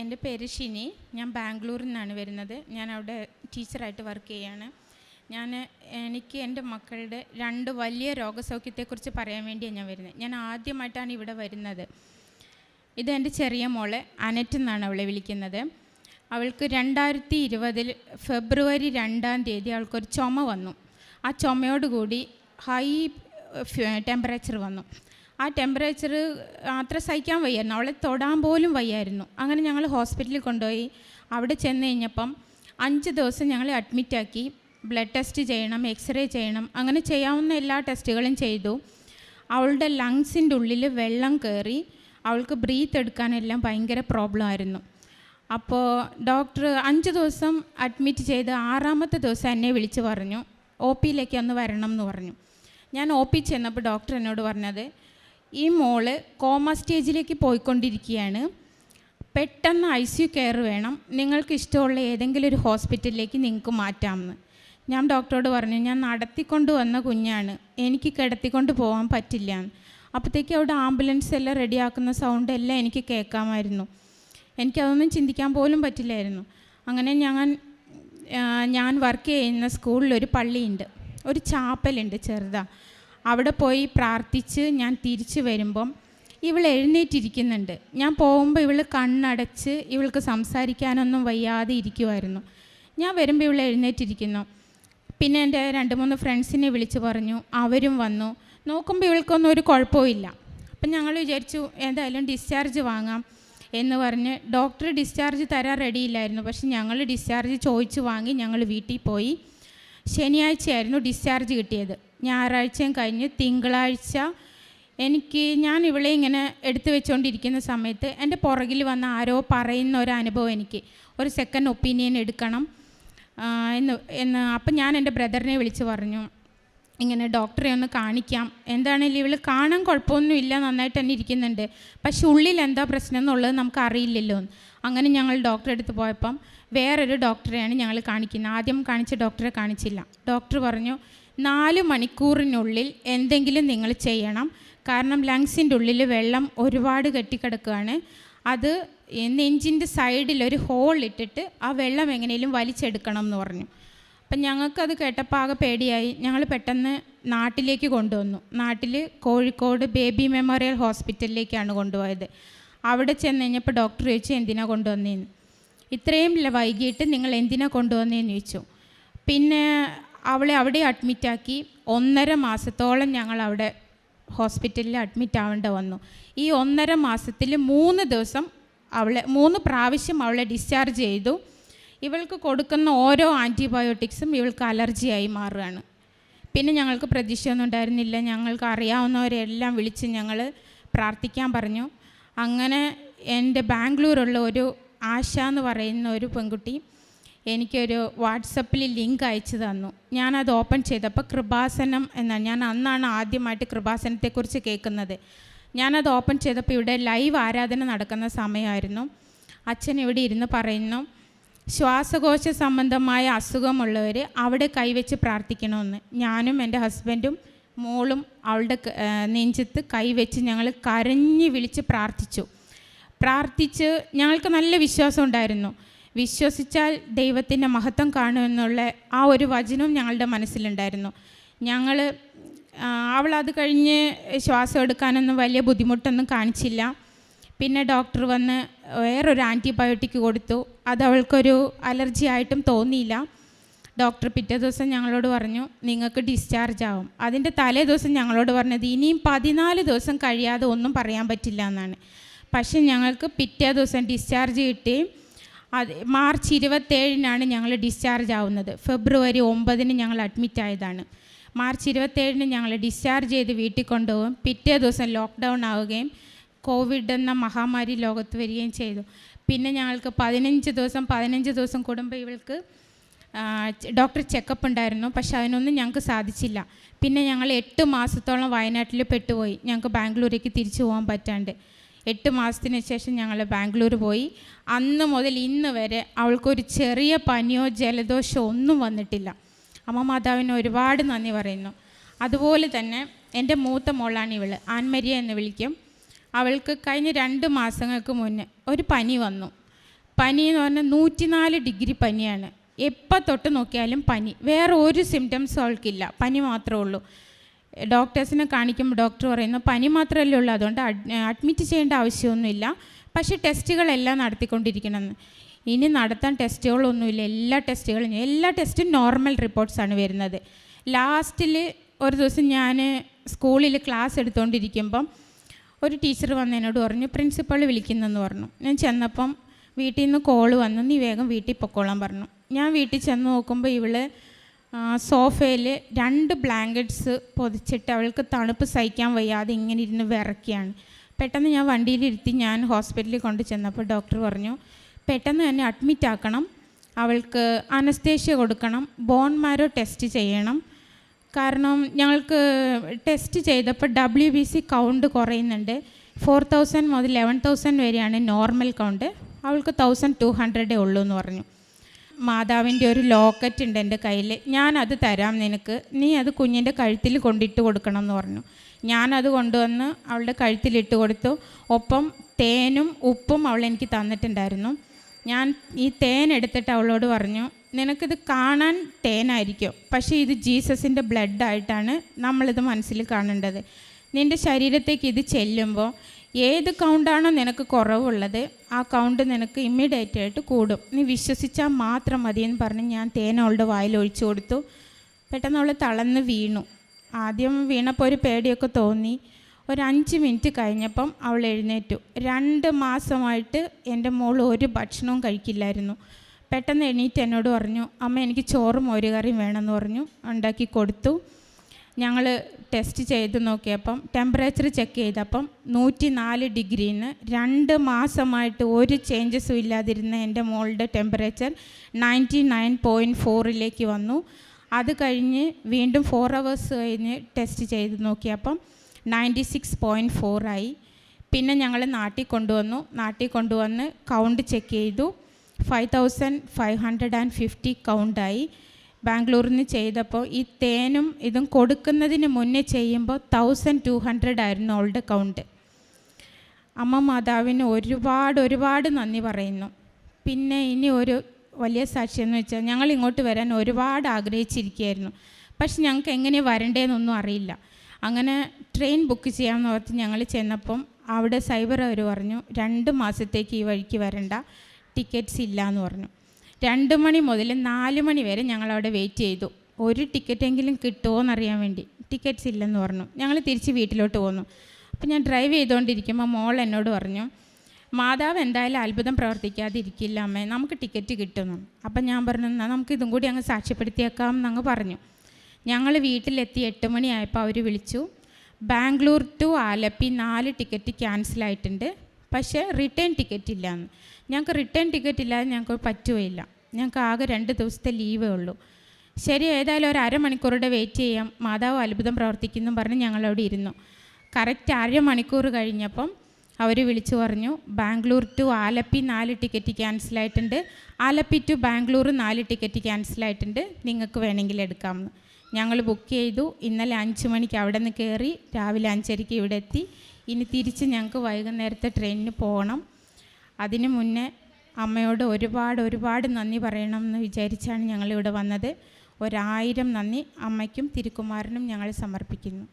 എൻ്റെ പേര് ഷിനി. ഞാൻ ബാംഗ്ലൂരിൽ നിന്നാണ് വരുന്നത്. ഞാൻ അവിടെ ടീച്ചറായിട്ട് വർക്ക് ചെയ്യാണ്. എനിക്ക് എൻ്റെ മക്കളുടെ 2 വലിയ രോഗസൗഖ്യത്തെക്കുറിച്ച് പറയാൻ വേണ്ടിയാണ് ഞാൻ വരുന്നത്. ഞാൻ ആദ്യമായിട്ടാണ് ഇവിടെ വരുന്നത്. ഇത് എൻ്റെ ചെറിയ മോള് അനറ്റ് എന്നാണ് അവളെ വിളിക്കുന്നത്. അവൾക്ക് 2020 ഫെബ്രുവരി 2-ാം തീയതി അവൾക്കൊരു ചുമ വന്നു. ആ ചുമയോടുകൂടി ഹൈ ടെമ്പറേച്ചർ വന്നു. ആ ടെമ്പറേച്ചർ അത്ര സഹിക്കാൻ വയ്യായിരുന്നു. അവളെ തൊടാൻ പോലും വയ്യായിരുന്നു. അങ്ങനെ ഞങ്ങൾ ഹോസ്പിറ്റലിൽ കൊണ്ടുപോയി. അവിടെ ചെന്ന് കഴിഞ്ഞപ്പം 5 ദിവസം ഞങ്ങൾ അഡ്മിറ്റാക്കി. ബ്ലഡ് ടെസ്റ്റ് ചെയ്യണം, എക്സ്റേ ചെയ്യണം, അങ്ങനെ ചെയ്യാവുന്ന എല്ലാ ടെസ്റ്റുകളും ചെയ്തു. അവളുടെ ലങ്സിൻ്റെ ഉള്ളിൽ വെള്ളം കയറി അവൾക്ക് ബ്രീത്ത് എടുക്കാനെല്ലാം ഭയങ്കര പ്രോബ്ലം ആയിരുന്നു. അപ്പോൾ ഡോക്ടർ 5 ദിവസം അഡ്മിറ്റ് ചെയ്ത് 6-ാമത്തെ ദിവസം എന്നെ വിളിച്ച് പറഞ്ഞു ഒ പിയിലേക്ക് ഒന്ന് വരണം എന്ന് പറഞ്ഞു. ഞാൻ ഒ പി ചെന്നപ്പോൾ ഡോക്ടർ എന്നോട് പറഞ്ഞത്, ഈ മോള് കോമ സ്റ്റേജിലേക്ക് പോയിക്കൊണ്ടിരിക്കുകയാണ്, പെട്ടെന്ന് ICU കെയർ വേണം, നിങ്ങൾക്ക് ഇഷ്ടമുള്ള ഏതെങ്കിലും ഒരു ഹോസ്പിറ്റലിലേക്ക് നിങ്ങൾക്ക് മാറ്റാമെന്ന്. ഞാൻ ഡോക്ടറോട് പറഞ്ഞു, ഞാൻ നടത്തിക്കൊണ്ട് വന്ന കുഞ്ഞാണ്, എനിക്ക് കിടത്തിക്കൊണ്ട് പോകാൻ പറ്റില്ല. അപ്പോഴത്തേക്ക് അവിടെ ആംബുലൻസ് എല്ലാം റെഡിയാക്കുന്ന സൗണ്ട് എല്ലാം എനിക്ക് കേൾക്കാമായിരുന്നു. എനിക്കതൊന്നും ചിന്തിക്കാൻ പോലും പറ്റില്ലായിരുന്നു. അങ്ങനെ ഞാൻ വർക്ക് ചെയ്യുന്ന സ്കൂളിലൊരു പള്ളിയുണ്ട്, ഒരു ചാപ്പലുണ്ട് ചെറുതാണ്. അവിടെ പോയി പ്രാർത്ഥിച്ച് ഞാൻ തിരിച്ച് വരുമ്പം ഇവൾ എഴുന്നേറ്റിരിക്കുന്നുണ്ട്. ഞാൻ പോകുമ്പോൾ ഇവൾ കണ്ണടച്ച് ഇവൾക്ക് സംസാരിക്കാനൊന്നും വയ്യാതെ ഇരിക്കുമായിരുന്നു. ഞാൻ വരുമ്പോൾ ഇവൾ എഴുന്നേറ്റിരിക്കുന്നു. പിന്നെ എൻ്റെ 2-3 ഫ്രണ്ട്സിനെ വിളിച്ച് പറഞ്ഞു, അവരും വന്നു. നോക്കുമ്പോൾ ഇവൾക്കൊന്നും ഒരു കുഴപ്പമില്ല. അപ്പം ഞങ്ങൾ വിചാരിച്ചു എന്തായാലും ഡിസ്ചാർജ് വാങ്ങാം എന്ന് പറഞ്ഞ് ഡോക്ടർ ഡിസ്ചാർജ് തരാൻ റെഡിയില്ലായിരുന്നു. പക്ഷെ ഞങ്ങൾ ഡിസ്ചാർജ് ചോദിച്ച് വാങ്ങി ഞങ്ങൾ വീട്ടിൽ പോയി. ശനിയാഴ്ചയായിരുന്നു ഡിസ്ചാർജ് കിട്ടിയത്. ഞായറാഴ്ചയും കഴിഞ്ഞ് തിങ്കളാഴ്ച ഞാൻ ഇവളെ ഇങ്ങനെ എടുത്തു വെച്ചുകൊണ്ടിരിക്കുന്ന സമയത്ത് എൻ്റെ പുറകിൽ വന്ന ആരോ പറയുന്ന ഒരു അനുഭവം, എനിക്ക് ഒരു സെക്കൻഡ് ഒപ്പീനിയൻ എടുക്കണം എന്ന്. അപ്പം ഞാൻ എൻ്റെ ബ്രദറിനെ വിളിച്ച് പറഞ്ഞു, ഇങ്ങനെ ഡോക്ടറെ ഒന്ന് കാണിക്കാം, എന്താണെങ്കിലും ഇവൾ കാണാൻ കുഴപ്പമൊന്നുമില്ല, നന്നായിട്ട് തന്നെ ഇരിക്കുന്നുണ്ട്, പക്ഷെ ഉള്ളിൽ എന്താ പ്രശ്നം എന്നുള്ളത് നമുക്ക് അറിയില്ലല്ലോ. അങ്ങനെ ഞങ്ങൾ ഡോക്ടറെ അടുത്ത് പോയപ്പം വേറൊരു ഡോക്ടറെയാണ് ഞങ്ങൾ കാണിക്കുന്നത്. ആദ്യം കാണിച്ച ഡോക്ടറെ കാണിച്ചില്ല. ഡോക്ടർ പറഞ്ഞു 4 മണിക്കൂറിനുള്ളിൽ എന്തെങ്കിലും നിങ്ങൾ ചെയ്യണം, കാരണം ലങ്സിൻ്റെ ഉള്ളിൽ വെള്ളം ഒരുപാട് കെട്ടിക്കിടക്കുകയാണ്, അത് നെഞ്ചിൻ്റെ സൈഡിലൊരു ഹോൾ ഇട്ടിട്ട് ആ വെള്ളം എങ്ങനെയും വലിച്ചെടുക്കണം എന്ന് പറഞ്ഞു. അപ്പം ഞങ്ങൾക്കത് കേട്ടപ്പോൾ ആകെ പേടിയായി. ഞങ്ങൾ പെട്ടെന്ന് നാട്ടിലേക്ക് കൊണ്ടുവന്നു. നാട്ടിൽ കോഴിക്കോട് ബേബി മെമ്മോറിയൽ ഹോസ്പിറ്റലിലേക്കാണ് കൊണ്ടുപോയത്. അവിടെ ചെന്ന് കഴിഞ്ഞപ്പോൾ ഡോക്ടർ ചോദിച്ചു, എന്തിനാണ് കൊണ്ടുവന്നതെന്ന്. ഇത്രയും വൈകിട്ട് നിങ്ങൾ എന്തിനാണ് കൊണ്ടുവന്നതെന്ന് ചോദിച്ചു. പിന്നെ അവളെ അവിടെ അഡ്മിറ്റാക്കി. 1.5 മാസത്തോളം ഞങ്ങൾ അവിടെ ഹോസ്പിറ്റലിൽ അഡ്മിറ്റ് ആവേണ്ട വന്നു. ഈ 1.5 മാസത്തിൽ 3 പ്രാവശ്യം അവളെ ഡിസ്ചാർജ് ചെയ്തു. ഇവൾക്ക് കൊടുക്കുന്ന ഓരോ ആൻറ്റിബയോട്ടിക്സും ഇവൾക്ക് അലർജിയായി മാറുകയാണ്. പിന്നെ ഞങ്ങൾക്ക് പ്രതീക്ഷയൊന്നും ഉണ്ടായിരുന്നില്ല. ഞങ്ങൾക്ക് അറിയാവുന്നവരെല്ലാം വിളിച്ച് ഞങ്ങൾ പ്രാർത്ഥിക്കാൻ പറഞ്ഞു. അങ്ങനെ എൻ്റെ ബാംഗ്ലൂരുള്ള ഒരു ആശ എന്ന് പറയുന്ന ഒരു പെൺകുട്ടി എനിക്കൊരു വാട്സപ്പിൽ ലിങ്ക് അയച്ചു തന്നു. ഞാനത് ഓപ്പൺ ചെയ്തപ്പോൾ കൃപാസനം എന്നാണ്, ഞാൻ അന്നാണ് ആദ്യമായിട്ട് കൃപാസനത്തെക്കുറിച്ച് കേൾക്കുന്നത്. ഞാനത് ഓപ്പൺ ചെയ്തപ്പോൾ ഇവിടെ ലൈവ് ആരാധന നടക്കുന്ന സമയമായിരുന്നു. അച്ഛൻ ഇവിടെ ഇരുന്ന് പറയുന്നു, ശ്വാസകോശ സംബന്ധമായ അസുഖമുള്ളവർ അവിടെ കൈവച്ച് പ്രാർത്ഥിക്കണമെന്ന്. ഞാനും എൻ്റെ ഹസ്ബൻഡും മോളും അവളുടെ നെഞ്ചത്ത് കൈവച്ച് ഞങ്ങൾ കരഞ്ഞ് വിളിച്ച് പ്രാർത്ഥിച്ച് ഞങ്ങൾക്ക് നല്ല വിശ്വാസം ഉണ്ടായിരുന്നു. വിശ്വസിച്ചാൽ ദൈവത്തിൻ്റെ മഹത്വം കാണുമെന്നുള്ള ആ ഒരു വചനവും ഞങ്ങളുടെ മനസ്സിലുണ്ടായിരുന്നു. അവളത് കഴിഞ്ഞ് ശ്വാസം എടുക്കാനൊന്നും വലിയ ബുദ്ധിമുട്ടൊന്നും കാണിച്ചില്ല. പിന്നെ ഡോക്ടർ വന്ന് വേറൊരു ആൻറ്റിബയോട്ടിക് കൊടുത്തു. അത് അവൾക്കൊരു അലർജി ആയിട്ടും തോന്നിയില്ല. ഡോക്ടർ പിറ്റേ ദിവസം ഞങ്ങളോട് പറഞ്ഞു, നിങ്ങൾക്ക് ഡിസ്ചാർജ് ആവും. അതിൻ്റെ തലേ ദിവസം ഞങ്ങളോട് പറഞ്ഞത് ഇനിയും 14 ദിവസം കഴിയാതെ ഒന്നും പറയാൻ പറ്റില്ല എന്നാണ്. പക്ഷേ ഞങ്ങൾക്ക് പിറ്റേ ദിവസം ഡിസ്ചാർജ് കിട്ടി. മാർച്ച് 27-നാണ് ഞങ്ങൾ ഡിസ്ചാർജ് ആവുന്നത്. ഫെബ്രുവരി 9-ന് ഞങ്ങൾ അഡ്മിറ്റ് ആയതാണ്. മാർച്ച് 27-ന് ഞങ്ങൾ ഡിസ്ചാർജ് ചെയ്ത് വീട്ടിൽ കൊണ്ടുപോകും. പിറ്റേ ദിവസം ലോക്ക്ഡൗൺ ആവുകയും കോവിഡ് എന്ന മഹാമാരി ലോകത്ത് വരികയും ചെയ്തു. പിന്നെ ഞങ്ങൾക്ക് 15 ദിവസം കൂടുമ്പോൾ ഇവൾക്ക് ഡോക്ടർ ചെക്കപ്പ് ഉണ്ടായിരുന്നു. പക്ഷെ അതിനൊന്നും ഞങ്ങൾക്ക് സാധിച്ചില്ല. പിന്നെ ഞങ്ങൾ 8 മാസത്തോളം വയനാട്ടിൽ പെട്ടുപോയി. ഞങ്ങൾക്ക് ബാംഗ്ലൂരേക്ക് തിരിച്ചു പോകാൻ പറ്റാണ്ട് 8 മാസത്തിന് ശേഷം ഞങ്ങൾ ബാംഗ്ലൂർ പോയി. അന്ന് മുതൽ ഇന്ന് വരെ അവൾക്കൊരു ചെറിയ പനിയോ ജലദോഷമോ ഒന്നും വന്നിട്ടില്ല. അമ്മ മാതാവിന് ഒരുപാട് നന്ദി പറയുന്നു. അതുപോലെ തന്നെ എൻ്റെ മൂത്ത മോളാണ് ഇവൾ, ആൻമരിയ എന്ന് വിളിക്കും. അവൾക്ക് കഴിഞ്ഞ 2 മാസങ്ങൾക്ക് മുന്നേ ഒരു പനി വന്നു. പനി എന്ന് പറഞ്ഞാൽ 104 ഡിഗ്രി പനിയാണ്. എപ്പോൾ തൊട്ട് നോക്കിയാലും പനി, വേറെ ഒരു സിംറ്റംസും അവൾക്കില്ല, പനി മാത്രമേ ഉള്ളൂ. ഡോക്ടേഴ്സിനെ കാണിക്കുമ്പോൾ ഡോക്ടർ പറയുന്നു പനി മാത്രമല്ലേ ഉള്ളൂ, അതുകൊണ്ട് അഡ്മിറ്റ് ചെയ്യേണ്ട ആവശ്യമൊന്നുമില്ല, പക്ഷേ ടെസ്റ്റുകളെല്ലാം നടത്തിക്കൊണ്ടിരിക്കണമെന്ന്. ഇനി നടത്താൻ ടെസ്റ്റുകളൊന്നുമില്ല, എല്ലാ ടെസ്റ്റും നോർമൽ റിപ്പോർട്ട്സാണ് വരുന്നത്. ലാസ്റ്റിൽ ഒരു ദിവസം ഞാൻ സ്കൂളിൽ ക്ലാസ് എടുത്തുകൊണ്ടിരിക്കുമ്പം ഒരു ടീച്ചർ വന്ന് എന്നോട് പറഞ്ഞു പ്രിൻസിപ്പൾ വിളിക്കുന്നെന്ന് പറഞ്ഞു. ഞാൻ ചെന്നപ്പം വീട്ടിൽ നിന്ന് കോള് വന്നു, നീ വേഗം വീട്ടിൽ പൊക്കോളാൻ പറഞ്ഞു. ഞാൻ വീട്ടിൽ ചെന്ന് നോക്കുമ്പോൾ ഇവൾ സോഫയിൽ 2 ബ്ലാങ്കറ്റ്സ് പൊതിച്ചിട്ട് അവൾക്ക് തണുപ്പ് സഹിക്കാൻ വയ്യാതെ ഇങ്ങനെ ഇരുന്ന് വിറയ്ക്കുകയാണ്. പെട്ടെന്ന് ഞാൻ വണ്ടിയിലിരുത്തി ഞാൻ ഹോസ്പിറ്റലിൽ കൊണ്ട് ചെന്നപ്പോൾ ഡോക്ടർ പറഞ്ഞു പെട്ടെന്ന് തന്നെ അഡ്മിറ്റ് ആക്കണം, അവൾക്ക് അനസ്തേഷ്യ കൊടുക്കണം, ബോൺ മാരോ ടെസ്റ്റ് ചെയ്യണം. കാരണം ഞങ്ങൾക്ക് ടെസ്റ്റ് ചെയ്തപ്പോൾ WBC കൗണ്ട് കുറയുന്നുണ്ട്. 4000 മുതൽ 11,000 വരെയാണ് നോർമൽ കൗണ്ട്, അവൾക്ക് 1200 ഉള്ളൂ എന്ന് പറഞ്ഞു. മാതാവിൻ്റെ ഒരു ലോക്കറ്റ് ഉണ്ട് എൻ്റെ കയ്യിൽ, ഞാനത് തരാം നിനക്ക്, നീ അത് കുഞ്ഞിൻ്റെ കഴുത്തിൽ കൊണ്ടിട്ട് കൊടുക്കണം എന്ന് പറഞ്ഞു. ഞാനത് കൊണ്ടുവന്ന് അവളുടെ കഴുത്തിലിട്ട് കൊടുത്തു. ഒപ്പം തേനും ഉപ്പും അവൾ എനിക്ക് തന്നിട്ടുണ്ടായിരുന്നു. ഞാൻ ഈ തേൻ എടുത്തിട്ട് അവളോട് പറഞ്ഞു നിനക്കിത് കാണാൻ തേനായിരിക്കും, പക്ഷേ ഇത് ജീസസിൻ്റെ ബ്ലഡായിട്ടാണ് നമ്മളിത് മനസ്സിൽ കാണേണ്ടത്. നിൻ്റെ ശരീരത്തേക്ക് ഇത് ചെല്ലുമ്പോൾ ഏത് കൗണ്ടാണോ നിനക്ക് കുറവുള്ളത് ആ കൗണ്ട് നിനക്ക് ഇമ്മീഡിയറ്റായിട്ട് കൂടും, നീ വിശ്വസിച്ചാൽ മാത്രം മതിയെന്ന് പറഞ്ഞ് ഞാൻ തേൻ അവളുടെ വായിൽ ഒഴിച്ചു കൊടുത്തു. പെട്ടെന്ന് അവൾ തളർന്ന് വീണു. ആദ്യം വീണപ്പോൾ ഒരു പേടിയൊക്കെ തോന്നി. ഒരു 5 മിനിറ്റ് കഴിഞ്ഞപ്പം അവൾ എഴുന്നേറ്റു. 2 മാസമായിട്ട് എൻ്റെ മോൾ ഒരു ഭക്ഷണവും കഴിക്കില്ലായിരുന്നു. പെട്ടെന്ന് എണീറ്റ് എന്നോട് പറഞ്ഞു അമ്മ എനിക്ക് ചോറും ഒരു കറിയും വേണമെന്ന് പറഞ്ഞു. ഉണ്ടാക്കി കൊടുത്തു. ഞങ്ങൾ ടെസ്റ്റ് ചെയ്ത് നോക്കിയപ്പം ടെമ്പറേച്ചർ ചെക്ക് ചെയ്തപ്പം 104 ഡിഗ്രിന്ന് 2 മാസമായിട്ട് ഒരു ചേഞ്ചസും ഇല്ലാതിരുന്ന എൻ്റെ മോളുടെ ടെമ്പറേച്ചർ 99.4 വന്നു. അത് കഴിഞ്ഞ് വീണ്ടും 4 hours കഴിഞ്ഞ് ടെസ്റ്റ് ചെയ്ത് നോക്കിയപ്പം 96.4 ആയി. പിന്നെ ഞങ്ങൾ നാട്ടിൽ കൊണ്ടുവന്ന് കൗണ്ട് ചെക്ക് ചെയ്തു. 5550 കൗണ്ടായി. ബാംഗ്ലൂരിൽ നിന്ന് ചെയ്തപ്പോൾ ഈ തേനും ഇതും കൊടുക്കുന്നതിന് മുന്നേ ചെയ്യുമ്പോൾ 1200 ആയിരുന്നു അവളുടെ കൗണ്ട്. അമ്മ മാതാവിന് ഒരുപാട് നന്ദി പറയുന്നു. പിന്നെ ഇനി ഒരു വലിയ സാക്ഷ്യമെന്ന് വെച്ചാൽ ഞങ്ങൾ ഇങ്ങോട്ട് വരാൻ ഒരുപാട് ആഗ്രഹിച്ചിരിക്കുകയായിരുന്നു, പക്ഷെ ഞങ്ങൾക്ക് എങ്ങനെ വരണ്ടേന്നൊന്നും അറിയില്ല. അങ്ങനെ ട്രെയിൻ ബുക്ക് ചെയ്യാമെന്ന് ഓർത്ത് ഞങ്ങൾ ചെന്നപ്പം അവിടെ സൈബർ അവർ പറഞ്ഞു 2 മാസത്തേക്ക് ഈ വഴിക്ക് വരണ്ട, ടിക്കറ്റ്സ് ഇല്ല എന്ന് പറഞ്ഞു. 2 മണി മുതൽ 4 മണി വരെ ഞങ്ങളവിടെ വെയിറ്റ് ചെയ്തു, ഒരു ടിക്കറ്റെങ്കിലും കിട്ടുമോ എന്നറിയാൻ വേണ്ടി. ടിക്കറ്റ്സ് ഇല്ലെന്ന് പറഞ്ഞു. ഞങ്ങൾ തിരിച്ച് വീട്ടിലോട്ട് പോന്നു. അപ്പോൾ ഞാൻ ഡ്രൈവ് ചെയ്തുകൊണ്ടിരിക്കുമ്പോൾ മോൾ എന്നോട് പറഞ്ഞു മാതാവ് എന്തായാലും അത്ഭുതം പ്രവർത്തിക്കാതിരിക്കില്ല അമ്മേ, നമുക്ക് ടിക്കറ്റ് കിട്ടുന്നു. അപ്പം ഞാൻ പറഞ്ഞു എന്നാൽ നമുക്ക് ഇതും കൂടി അങ്ങ് സാക്ഷ്യപ്പെടുത്തിയേക്കാം എന്നങ്ങ് പറഞ്ഞു. ഞങ്ങൾ വീട്ടിലെത്തി 8 മണിയായപ്പോൾ അവർ വിളിച്ചു, ബാംഗ്ലൂർ ടു ആലപ്പി 4 ടിക്കറ്റ് ക്യാൻസലായിട്ടുണ്ട്, പക്ഷേ റിട്ടേൺ ടിക്കറ്റ് ഇല്ലയെന്ന്. ഞങ്ങൾക്ക് റിട്ടേൺ ടിക്കറ്റ് ഇല്ലാതെ ഞങ്ങൾക്ക് പറ്റുകയില്ല, ഞങ്ങൾക്ക് ആകെ 2 ദിവസത്തെ ലീവേ ഉള്ളൂ. ശരി, ഏതായാലും ഒരു അരമണിക്കൂറുടെ വെയിറ്റ് ചെയ്യാം, മാതാവ് അത്ഭുതം പ്രവർത്തിക്കുന്നു പറഞ്ഞ് ഞങ്ങളവിടെ ഇരുന്നു. കറക്റ്റ് അരമണിക്കൂർ കഴിഞ്ഞപ്പം അവർ വിളിച്ചു പറഞ്ഞു ബാംഗ്ലൂർ ടു ആലപ്പി 4 ടിക്കറ്റ് ക്യാൻസലായിട്ടുണ്ട്, ആലപ്പി ടു ബാംഗ്ലൂർ 4 ടിക്കറ്റ് ക്യാൻസലായിട്ടുണ്ട്, നിങ്ങൾക്ക് വേണമെങ്കിൽ എടുക്കാമെന്ന്. ഞങ്ങൾ ബുക്ക് ചെയ്തു. ഇന്നലെ 5 മണിക്ക് അവിടെ നിന്ന് കയറി, രാവിലെ 5:30 ഇവിടെ എത്തി. ഇനി തിരിച്ച് ഞങ്ങൾക്ക് വൈകുന്നേരത്തെ ട്രെയിനിന് പോകണം. അതിന് മുന്നേ അമ്മയോട് ഒരുപാട് നന്ദി പറയണം എന്ന് വിചാരിച്ചാണ് ഞങ്ങളിവിടെ വന്നത്. 1000 നന്ദി അമ്മയ്ക്കും തിരുക്കുമാരനും ഞങ്ങൾ സമർപ്പിക്കുന്നു.